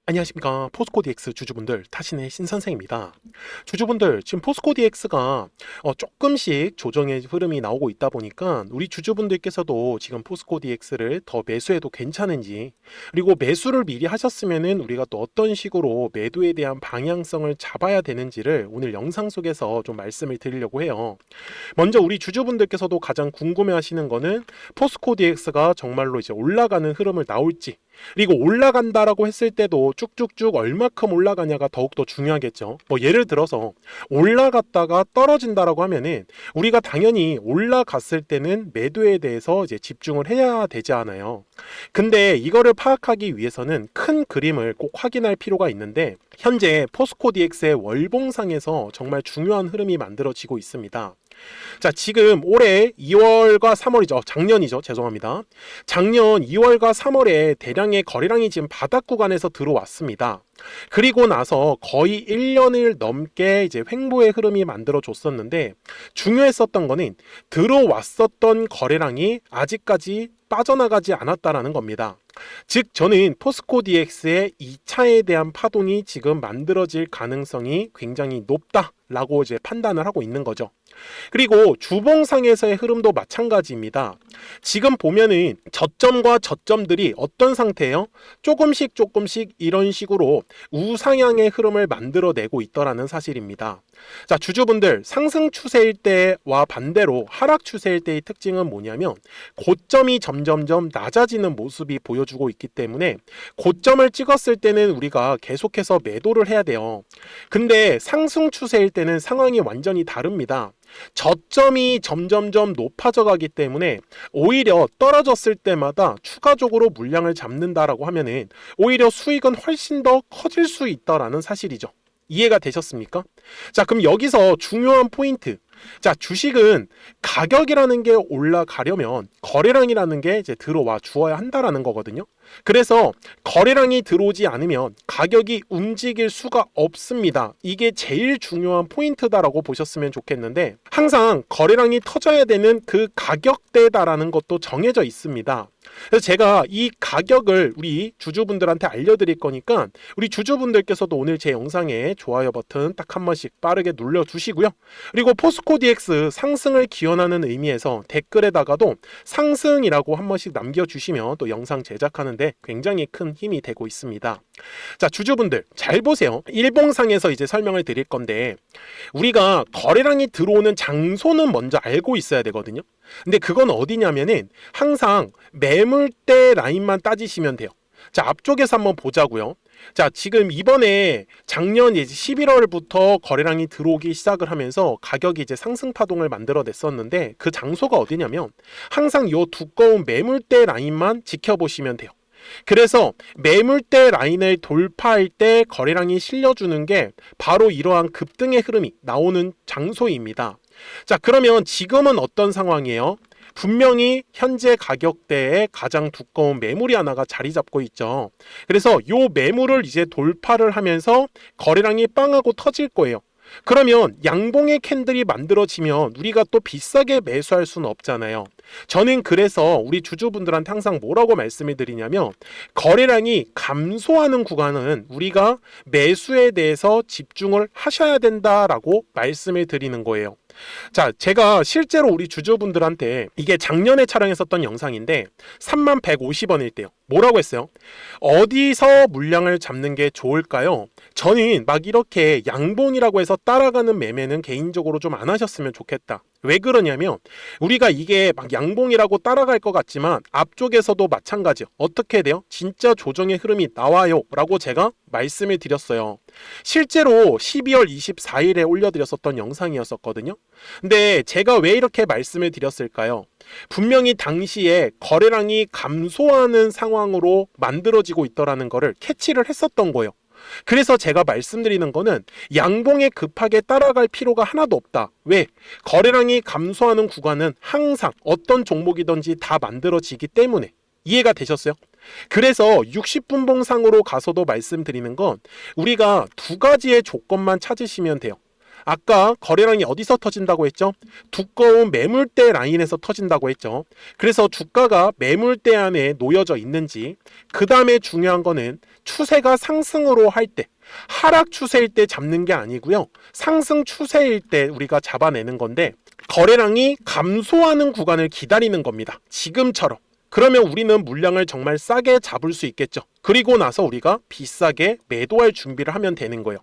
안녕하십니까. 포스코 DX 주주분들, 타신의 신선생입니다. 주주분들, 지금 포스코 DX가 조금씩 조정의 흐름이 나오고 있다 보니까 우리 주주분들께서도 지금 포스코 DX를 더 매수해도 괜찮은지, 그리고 매수를 미리 하셨으면은 우리가 또 어떤 식으로 매도에 대한 방향성을 잡아야 되는지를 오늘 영상 속에서 좀 말씀을 드리려고 해요. 먼저 우리 주주분들께서도 가장 궁금해 하시는 거는 포스코 DX가 정말로 이제 올라가는 흐름을 나올지, 그리고 올라간다라고 했을 때도 쭉쭉쭉 얼마큼 올라가냐가 더욱더 중요하겠죠. 예를 들어서 올라갔다가 떨어진다라고 하면은 우리가 당연히 올라갔을 때는 매도에 대해서 이제 집중을 해야 되지 않아요. 근데 이거를 파악하기 위해서는 큰 그림을 꼭 확인할 필요가 있는데, 현재 포스코 DX의 월봉상에서 정말 중요한 흐름이 만들어지고 있습니다. 자, 지금 올해 2월과 3월이죠. 작년이죠. 죄송합니다. 작년 2월과 3월에 대량의 거래량이 지금 바닥 구간에서 들어왔습니다. 그리고 나서 거의 1년을 넘게 이제 횡보의 흐름이 만들어졌었는데, 중요했었던 거는 들어왔었던 거래량이 아직까지 빠져나가지 않았다라는 겁니다. 즉, 저는 포스코 DX의 2차에 대한 파동이 지금 만들어질 가능성이 굉장히 높다라고 이제 판단을 하고 있는 거죠. 그리고 주봉상에서의 흐름도 마찬가지입니다. 지금 보면은 저점과 저점들이 어떤 상태예요? 조금씩 이런 식으로 우상향의 흐름을 만들어내고 있더라는 사실입니다. 자, 주주분들, 상승 추세일 때와 반대로 하락 추세일 때의 특징은 뭐냐면 고점이 점점점 낮아지는 모습이 보여주고 있기 때문에 고점을 찍었을 때는 우리가 계속해서 매도를 해야 돼요. 근데 상승 추세일 때는 상황이 완전히 다릅니다. 저점이 점점점 높아져 가기 때문에 오히려 떨어졌을 때마다 추가적으로 물량을 잡는다라고 하면은 오히려 수익은 훨씬 더 커질 수 있다라는 사실이죠. 이해가 되셨습니까? 자, 그럼 여기서 중요한 포인트. 자, 주식은 가격이라는 게 올라가려면 거래량이라는 게 이제 들어와 주어야 한다라는 거거든요. 그래서 거래량이 들어오지 않으면 가격이 움직일 수가 없습니다. 이게 제일 중요한 포인트다라고 보셨으면 좋겠는데, 항상 거래량이 터져야 되는 그 가격대다라는 것도 정해져 있습니다. 그래서 제가 이 가격을 우리 주주분들한테 알려드릴 거니까 우리 주주분들께서도 오늘 제 영상에 좋아요 버튼 딱 한 번씩 빠르게 눌러주시고요. 그리고 포스코 DX 상승을 기원하는 의미에서 댓글에다가도 상승이라고 한 번씩 남겨주시면 또 영상 제작하는데 굉장히 큰 힘이 되고 있습니다. 자, 주주분들 잘 보세요. 일봉상에서 이제 설명을 드릴 건데, 우리가 거래량이 들어오는 장소는 먼저 알고 있어야 되거든요. 근데 그건 어디냐면은 항상 매물대 라인만 따지시면 돼요. 자, 앞쪽에서 한번 보자고요. 자, 지금 이번에 작년 이제 11월부터 거래량이 들어오기 시작을 하면서 가격이 이제 상승 파동을 만들어냈었는데, 그 장소가 어디냐면 항상 요 두꺼운 매물대 라인만 지켜보시면 돼요. 그래서 매물대 라인을 돌파할 때 거래량이 실려주는 게 바로 이러한 급등의 흐름이 나오는 장소입니다. 자, 그러면 지금은 어떤 상황이에요? 분명히 현재 가격대에 가장 두꺼운 매물이 하나가 자리 잡고 있죠. 그래서 이 매물을 이제 돌파를 하면서 거래량이 빵하고 터질 거예요. 그러면 양봉의 캔들이 만들어지면 우리가 또 비싸게 매수할 수는 없잖아요. 저는 그래서 우리 주주분들한테 항상 뭐라고 말씀을 드리냐면, 거래량이 감소하는 구간은 우리가 매수에 대해서 집중을 하셔야 된다라고 말씀을 드리는 거예요. 자, 제가 실제로 우리 주주분들한테, 이게 작년에 촬영했었던 영상인데 3150원일 때요. 뭐라고 했어요? 어디서 물량을 잡는 게 좋을까요? 저는 막 이렇게 양봉이라고 해서 따라가는 매매는 개인적으로 좀 안 하셨으면 좋겠다. 왜 그러냐면 우리가 이게 막 양봉이라고 따라갈 것 같지만 앞쪽에서도 마찬가지요. 어떻게 돼요? 진짜 조정의 흐름이 나와요 라고 제가 말씀을 드렸어요. 실제로 12월 24일에 올려드렸었던 영상이었었거든요. 근데 제가 왜 이렇게 말씀을 드렸을까요? 분명히 당시에 거래량이 감소하는 상황으로 만들어지고 있더라는 거를 캐치를 했었던 거예요. 그래서 제가 말씀드리는 거는 양봉에 급하게 따라갈 필요가 하나도 없다. 왜? 거래량이 감소하는 구간은 항상 어떤 종목이든지 다 만들어지기 때문에. 이해가 되셨어요? 그래서 60분봉상으로 가서도 말씀드리는 건 우리가 두 가지의 조건만 찾으시면 돼요. 아까 거래량이 어디서 터진다고 했죠? 두꺼운 매물대 라인에서 터진다고 했죠. 그래서 주가가 매물대 안에 놓여져 있는지, 그 다음에 중요한 거는 추세가 상승으로 할 때, 하락 추세일 때 잡는 게 아니고요. 상승 추세일 때 우리가 잡아내는 건데, 거래량이 감소하는 구간을 기다리는 겁니다. 지금처럼. 그러면 우리는 물량을 정말 싸게 잡을 수 있겠죠. 그리고 나서 우리가 비싸게 매도할 준비를 하면 되는 거예요.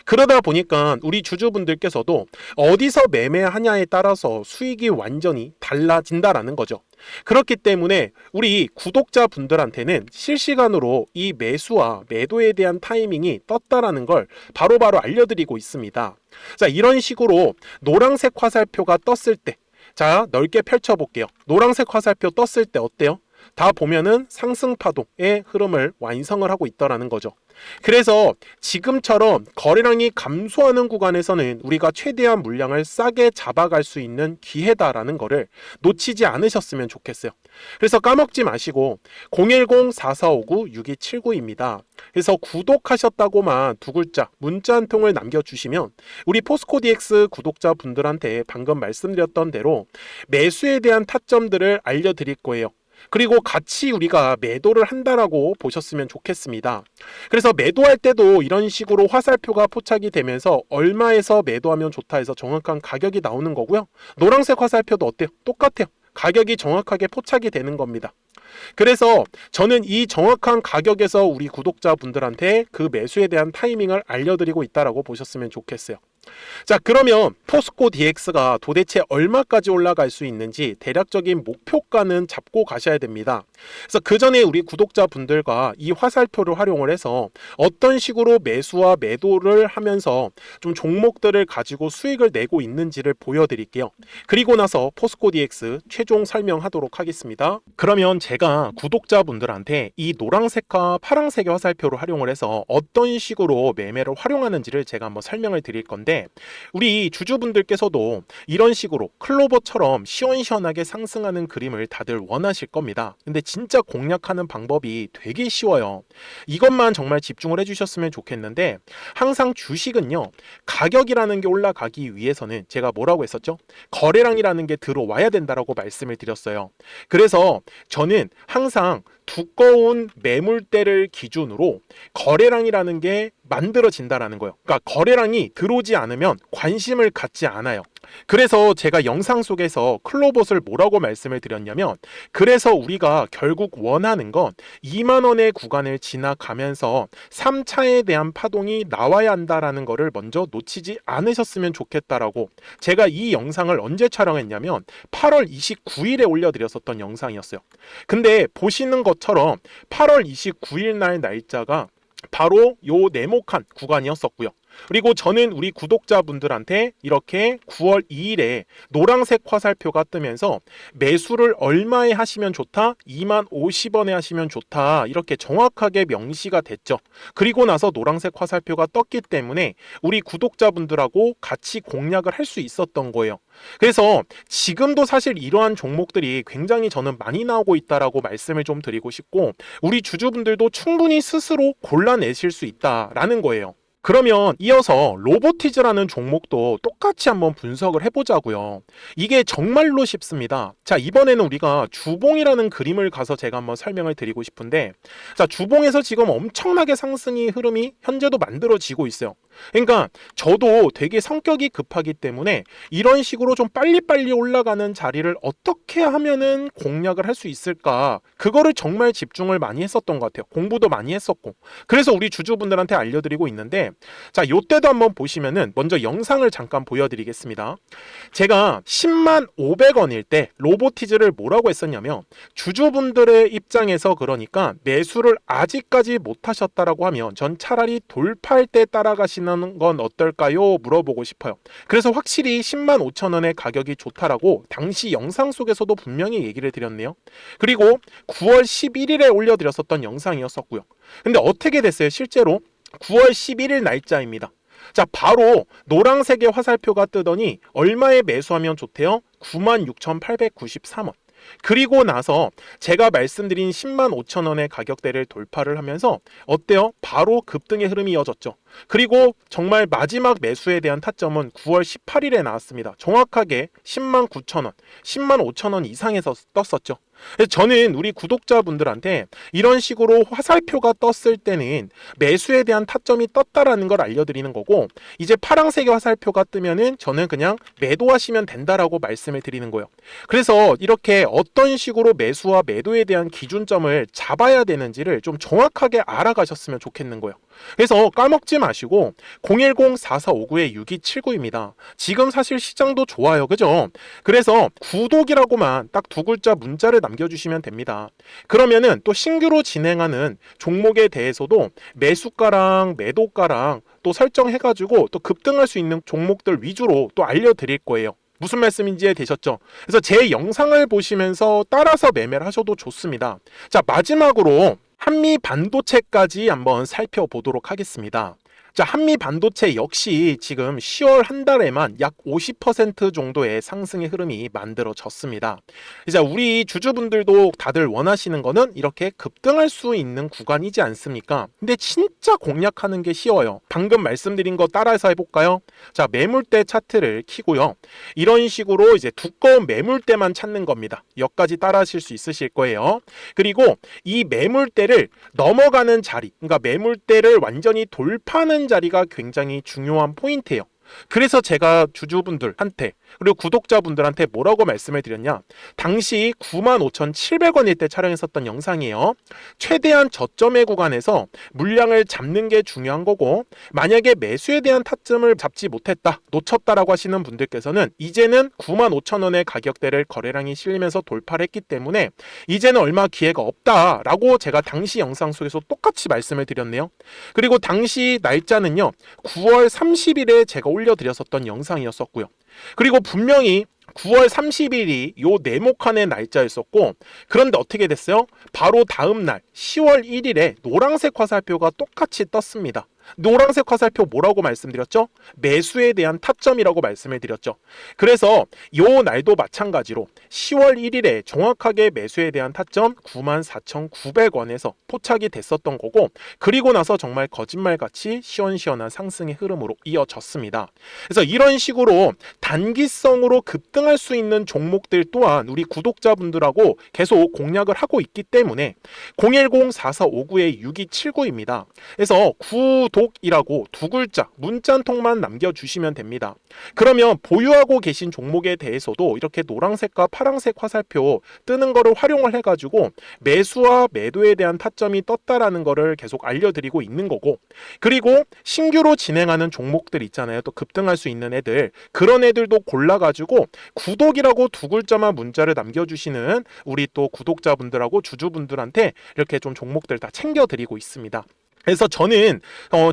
그러다 보니까 우리 주주분들께서도 어디서 매매하냐에 따라서 수익이 완전히 달라진다라는 거죠. 그렇기 때문에 우리 구독자분들한테는 실시간으로 이 매수와 매도에 대한 타이밍이 떴다라는 걸 바로바로 알려드리고 있습니다. 자, 이런 식으로 노란색 화살표가 떴을 때, 자, 넓게 펼쳐볼게요. 노란색 화살표 떴을 때 어때요? 다 보면은 상승 파동의 흐름을 완성을 하고 있다라는 거죠. 그래서 지금처럼 거래량이 감소하는 구간에서는 우리가 최대한 물량을 싸게 잡아갈 수 있는 기회다라는 거를 놓치지 않으셨으면 좋겠어요. 그래서 까먹지 마시고 010-4459-6279입니다. 그래서 구독하셨다고만 두 글자 문자 한 통을 남겨주시면 우리 포스코DX 구독자분들한테 방금 말씀드렸던 대로 매수에 대한 타점들을 알려드릴 거예요. 그리고 같이 우리가 매도를 한다라고 보셨으면 좋겠습니다. 그래서 매도할 때도 이런 식으로 화살표가 포착이 되면서 얼마에서 매도하면 좋다 해서 정확한 가격이 나오는 거고요. 노란색 화살표도 어때요? 똑같아요. 가격이 정확하게 포착이 되는 겁니다. 그래서 저는 이 정확한 가격에서 우리 구독자분들한테 그 매수에 대한 타이밍을 알려드리고 있다라고 보셨으면 좋겠어요. 자, 그러면 포스코DX가 도대체 얼마까지 올라갈 수 있는지 대략적인 목표가는 잡고 가셔야 됩니다. 그래서 그 전에 우리 구독자분들과 이 화살표를 활용을 해서 어떤 식으로 매수와 매도를 하면서 좀 종목들을 가지고 수익을 내고 있는지를 보여드릴게요. 그리고 나서 포스코DX 최종 설명하도록 하겠습니다. 그러면 제가 구독자분들한테 이 노란색과 파란색의 화살표를 활용을 해서 어떤 식으로 매매를 활용하는지를 제가 한번 설명을 드릴 건데, 우리 주주분들께서도 이런 식으로 클로버처럼 시원시원하게 상승하는 그림을 다들 원하실 겁니다. 근데 진짜 공략하는 방법이 되게 쉬워요. 이것만 정말 집중을 해주셨으면 좋겠는데, 항상 주식은요, 가격이라는 게 올라가기 위해서는 제가 뭐라고 했었죠? 거래량이라는 게 들어와야 된다라고 말씀을 드렸어요. 그래서 저는 항상 두꺼운 매물대를 기준으로 거래량이라는 게 만들어진다라는 거예요. 그러니까 거래량이 들어오지 않으면 관심을 갖지 않아요. 그래서 제가 영상 속에서 클로봇을 뭐라고 말씀을 드렸냐면, 그래서 우리가 결국 원하는 건 2만 원의 구간을 지나가면서 3차에 대한 파동이 나와야 한다라는 거를 먼저 놓치지 않으셨으면 좋겠다라고, 제가 이 영상을 언제 촬영했냐면 8월 29일에 올려드렸었던 영상이었어요. 근데 보시는 것처럼 8월 29일 날 날짜가 바로 요 네모칸 구간이었었고요. 그리고 저는 우리 구독자분들한테 이렇게 9월 2일에 노란색 화살표가 뜨면서 매수를 얼마에 하시면 좋다? 2만 50원에 하시면 좋다. 이렇게 정확하게 명시가 됐죠. 그리고 나서 노란색 화살표가 떴기 때문에 우리 구독자분들하고 같이 공략을 할 수 있었던 거예요. 그래서 지금도 사실 이러한 종목들이 굉장히 저는 많이 나오고 있다라고 말씀을 좀 드리고 싶고, 우리 주주분들도 충분히 스스로 골라내실 수 있다라는 거예요. 그러면 이어서 로보티즈라는 종목도 똑같이 한번 분석을 해보자고요. 이게 정말로 쉽습니다. 자, 이번에는 우리가 주봉이라는 그림을 가서 제가 한번 설명을 드리고 싶은데, 자, 주봉에서 지금 엄청나게 상승이 흐름이 현재도 만들어지고 있어요. 그러니까 저도 되게 성격이 급하기 때문에 이런 식으로 좀 빨리빨리 올라가는 자리를 어떻게 하면은 공략을 할 수 있을까, 그거를 정말 집중을 많이 했었던 것 같아요. 공부도 많이 했었고. 그래서 우리 주주분들한테 알려드리고 있는데, 자, 요때도 한번 보시면은 먼저 영상을 잠깐 보여드리겠습니다. 제가 10만 500원일 때 로보티즈를 뭐라고 했었냐면, 주주분들의 입장에서 그러니까 매수를 아직까지 못 하셨다라고 하면 전 차라리 돌파할 때 따라가시는 건 어떨까요? 물어보고 싶어요. 그래서 확실히 10만 5천 원의 가격이 좋다라고 당시 영상 속에서도 분명히 얘기를 드렸네요. 그리고 9월 11일에 올려드렸었던 영상이었었고요. 근데 어떻게 됐어요? 실제로 9월 11일 날짜입니다. 자, 바로 노란색의 화살표가 뜨더니 얼마에 매수하면 좋대요? 96,893원. 그리고 나서 제가 말씀드린 105,000원의 가격대를 돌파를 하면서 어때요? 바로 급등의 흐름이 이어졌죠. 그리고 정말 마지막 매수에 대한 타점은 9월 18일에 나왔습니다. 정확하게 109,000원, 105,000원 이상에서 떴었죠. 그래서 저는 우리 구독자분들한테 이런 식으로 화살표가 떴을 때는 매수에 대한 타점이 떴다라는 걸 알려드리는 거고, 이제 파란색의 화살표가 뜨면은 저는 그냥 매도하시면 된다라고 말씀을 드리는 거예요. 그래서 이렇게 어떤 식으로 매수와 매도에 대한 기준점을 잡아야 되는지를 좀 정확하게 알아가셨으면 좋겠는 거예요. 그래서 까먹지 마시고 010-4459-6279입니다. 지금 사실 시장도 좋아요, 그죠? 그래서 구독이라고만 딱 두 글자 문자를 남겨주시면 됩니다. 그러면은 또 신규로 진행하는 종목에 대해서도 매수가랑 매도가랑 또 설정해가지고 또 급등할 수 있는 종목들 위주로 또 알려드릴 거예요. 무슨 말씀인지 되셨죠? 그래서 제 영상을 보시면서 따라서 매매를 하셔도 좋습니다. 자, 마지막으로 한미 반도체까지 한번 살펴보도록 하겠습니다. 자, 한미 반도체 역시 지금 10월 한 달에만 약 50% 정도의 상승의 흐름이 만들어졌습니다. 이제 우리 주주분들도 다들 원하시는 거는 이렇게 급등할 수 있는 구간이지 않습니까? 근데 진짜 공략하는 게 쉬워요. 방금 말씀드린 거 따라서 해볼까요? 자, 매물대 차트를 키고요. 이런 식으로 이제 두꺼운 매물대만 찾는 겁니다. 여기까지 따라 하실 수 있으실 거예요. 그리고 이 매물대를 넘어가는 자리, 그러니까 매물대를 완전히 돌파하는 자리가 굉장히 중요한 포인트예요. 그래서 제가 주주분들한테 그리고 구독자분들한테 뭐라고 말씀을 드렸냐, 당시 95,700원일 때 촬영했었던 영상이에요. 최대한 저점의 구간에서 물량을 잡는 게 중요한 거고, 만약에 매수에 대한 타점을 잡지 못했다, 놓쳤다라고 하시는 분들께서는 이제는 95,000원의 가격대를 거래량이 실리면서 돌파를 했기 때문에 이제는 얼마 기회가 없다라고 제가 당시 영상 속에서 똑같이 말씀을 드렸네요. 그리고 당시 날짜는요, 9월 30일에 제가 올려드렸었던 영상이었었고요. 그리고 분명히 9월 30일이 요 네모칸의 날짜였었고, 그런데 어떻게 됐어요? 바로 다음 날 10월 1일에 노란색 화살표가 똑같이 떴습니다. 노란색 화살표 뭐라고 말씀드렸죠? 매수에 대한 타점이라고 말씀을 드렸죠. 그래서 요 날도 마찬가지로 10월 1일에 정확하게 매수에 대한 타점 94,900원에서 포착이 됐었던 거고, 그리고 나서 정말 거짓말같이 시원시원한 상승의 흐름으로 이어졌습니다. 그래서 이런 식으로 단기성으로 급등할 수 있는 종목들 또한 우리 구독자분들하고 계속 공략을 하고 있기 때문에 010-4459-6279입니다. 그래서 구독이라고 두 글자 문자 한 통만 남겨주시면 됩니다. 그러면 보유하고 계신 종목에 대해서도 이렇게 노란색과 파란색 화살표 뜨는 거를 활용을 해가지고 매수와 매도에 대한 타점이 떴다라는 거를 계속 알려드리고 있는 거고, 그리고 신규로 진행하는 종목들 있잖아요. 또 급등할 수 있는 애들, 그런 애들도 골라가지고 구독이라고 두 글자만 문자를 남겨주시는 우리 또 구독자분들하고 주주분들한테 이렇게 좀 종목들 다 챙겨드리고 있습니다. 그래서 저는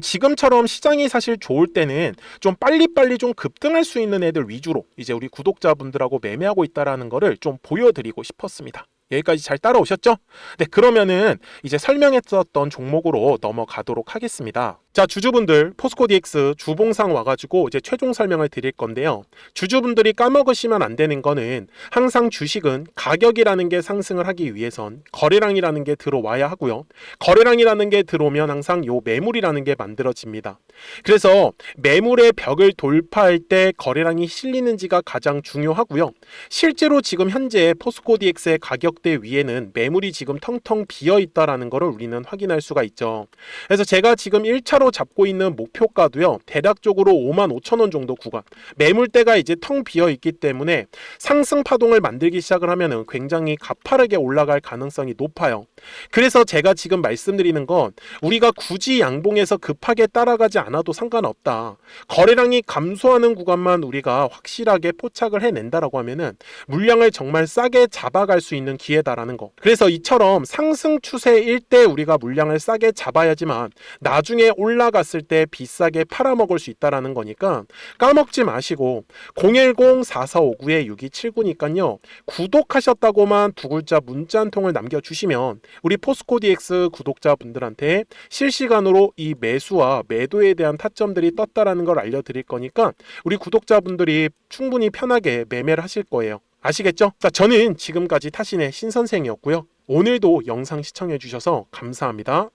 지금처럼 시장이 사실 좋을 때는 좀 빨리빨리 좀 급등할 수 있는 애들 위주로 이제 우리 구독자분들하고 매매하고 있다라는 거를 좀 보여드리고 싶었습니다. 여기까지 잘 따라오셨죠? 네, 그러면은 이제 설명했었던 종목으로 넘어가도록 하겠습니다. 자, 주주분들 포스코 DX 주봉상 와가지고 이제 최종 설명을 드릴 건데요. 주주분들이 까먹으시면 안 되는 거는 항상 주식은 가격이라는 게 상승을 하기 위해선 거래량이라는 게 들어와야 하고요. 거래량이라는 게 들어오면 항상 요 매물이라는 게 만들어집니다. 그래서 매물의 벽을 돌파할 때 거래량이 실리는지가 가장 중요하고요. 실제로 지금 현재 포스코 DX의 가격대 위에는 매물이 지금 텅텅 비어 있다라는 것을 우리는 확인할 수가 있죠. 그래서 제가 지금 1차로 잡고 있는 목표가도요, 대략적으로 55,000원 정도 구간, 매물대가 이제 텅 비어 있기 때문에 상승 파동을 만들기 시작을 하면은 굉장히 가파르게 올라갈 가능성이 높아요. 그래서 제가 지금 말씀드리는 건 우리가 굳이 양봉에서 급하게 따라가지 않아도 상관없다. 거래량이 감소하는 구간만 우리가 확실하게 포착을 해낸다라고 하면은 물량을 정말 싸게 잡아갈 수 있는 기회다라는 거. 그래서 이처럼 상승 추세일 때 우리가 물량을 싸게 잡아야지만 나중에 올라갔을 때 비싸게 팔아먹을 수 있다라는 거니까 까먹지 마시고 010-4459-6279니까요. 구독하셨다고만 두 글자 문자 한 통을 남겨주시면 우리 포스코 DX 구독자분들한테 실시간으로 이 매수와 매도에 대한 타점들이 떴다라는 걸 알려드릴 거니까 우리 구독자분들이 충분히 편하게 매매를 하실 거예요. 아시겠죠? 자, 저는 지금까지 타신의 신선생이었고요. 오늘도 영상 시청해 주셔서 감사합니다.